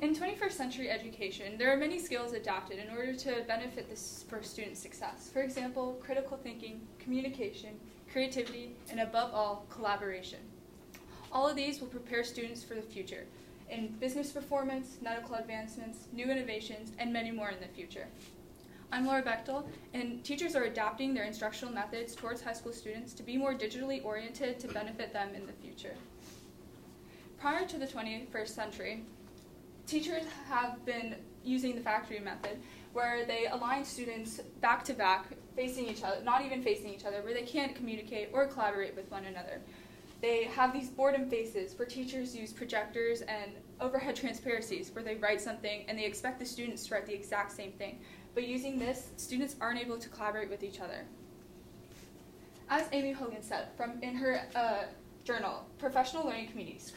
In 21st century education, there are many skills adapted in order to benefit this for student success. For example, critical thinking, communication, creativity, and above all, collaboration. All of these will prepare students for the future in business performance, medical advancements, new innovations, and many more in the future. I'm Laura Bechtel, and teachers are adapting their instructional methods towards high school students to be more digitally oriented to benefit them in the future. Prior to the 21st century, teachers have been using the factory method, where they align students back to back, facing each other, not even facing each other, where they can't communicate or collaborate with one another. They have these boredom faces where teachers use projectors and overhead transparencies where they write something and they expect the students to write the exact same thing. But using this, students aren't able to collaborate with each other. As Amy Hogan said in her journal, Professional Learning Communities,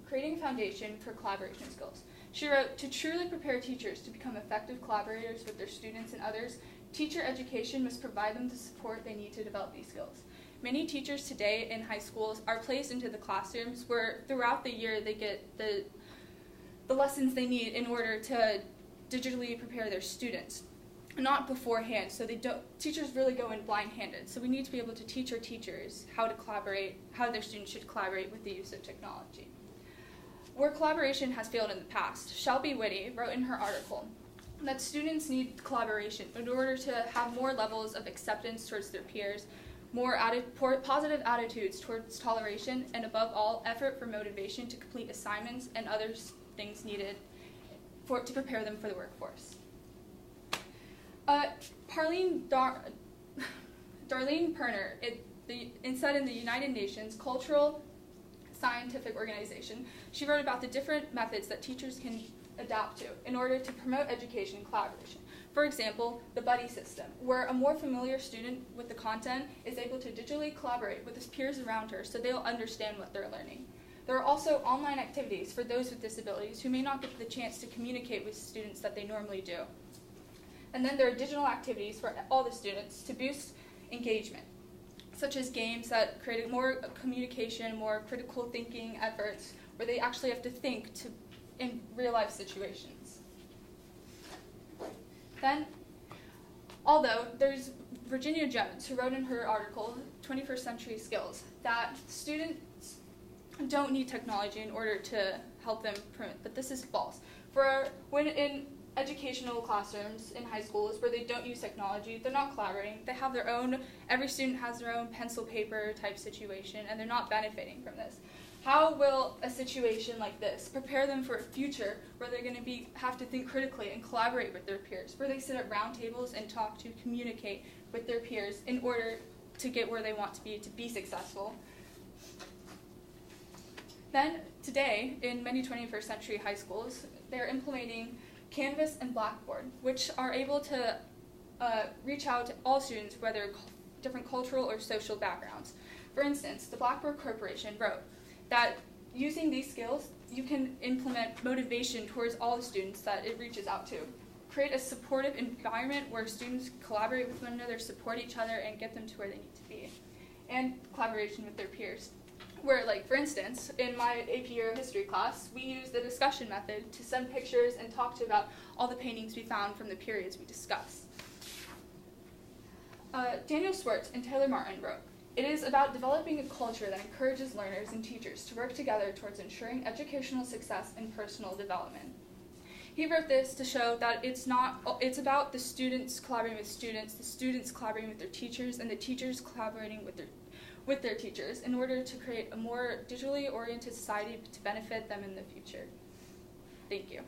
Creating a Foundation for Collaboration Skills, she wrote, to truly prepare teachers to become effective collaborators with their students and others, teacher education must provide them the support they need to develop these skills. Many teachers today in high schools are placed into the classrooms where throughout the year they get the lessons they need in order to digitally prepare their students, not beforehand. So teachers really go in blind-handed. So we need to be able to teach our teachers how to collaborate, how their students should collaborate with the use of technology. Where collaboration has failed in the past, Shelby Whitty wrote in her article that students need collaboration in order to have more levels of acceptance towards their peers, more positive attitudes towards toleration, and above all, effort for motivation to complete assignments and other things needed to prepare them for the workforce. Darlene Perner, said in the United Nations Cultural Scientific Organization, she wrote about the different methods that teachers can adapt to in order to promote education and collaboration. For example, the buddy system, where a more familiar student with the content is able to digitally collaborate with his peers around her so they'll understand what they're learning. There are also online activities for those with disabilities who may not get the chance to communicate with students that they normally do. And then there are digital activities for all the students to boost engagement, such as games that create more communication, more critical thinking efforts, where they actually have to think in real-life situations. Then, although there's Virginia Jones, who wrote in her article, 21st Century Skills, that students don't need technology in order to help them promote, but this is false. When in educational classrooms in high schools where they don't use technology, they're not collaborating, they have their own, every student has their own pencil paper type situation, and they're not benefiting from this. How will a situation like this prepare them for a future where they're going to have to think critically and collaborate with their peers, where they sit at round tables and talk to communicate with their peers in order to get where they want to be successful? Then, today, in many 21st century high schools, they're implementing Canvas and Blackboard, which are able to reach out to all students, whether different cultural or social backgrounds. For instance, the Blackboard Corporation wrote that using these skills, you can implement motivation towards all the students that it reaches out to. Create a supportive environment where students collaborate with one another, support each other, and get them to where they need to be. And collaboration with their peers. Where, like, for instance, in my AP Euro History class, we used the discussion method to send pictures and talk about all the paintings we found from the periods we discussed. Daniel Swartz and Taylor Martin wrote, "It is about developing a culture that encourages learners and teachers to work together towards ensuring educational success and personal development." He wrote this to show that it's about the students collaborating with students, the students collaborating with their teachers, and the teachers collaborating with their teachers in order to create a more digitally oriented society to benefit them in the future. Thank you.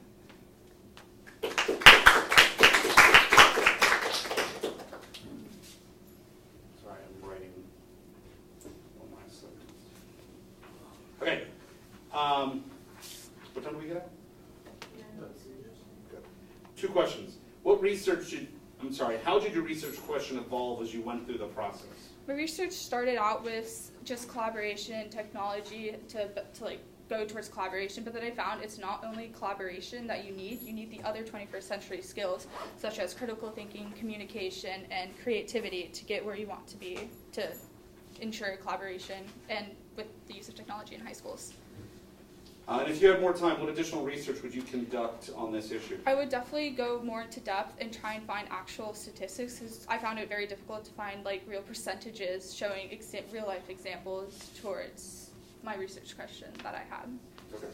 Sorry, I'm writing one last sentence. Okay. What time do we get out? Good. 2 questions. How did your research question evolve as you went through the process? My research started out with just collaboration and technology to go towards collaboration, but then I found it's not only collaboration that you need the other 21st century skills, such as critical thinking, communication, and creativity to get where you want to be, to ensure collaboration and with the use of technology in high schools. And if you had more time, what additional research would you conduct on this issue? I would definitely go more into depth and try and find actual statistics, because I found it very difficult to find like real percentages showing real life examples towards my research question that I had. Okay.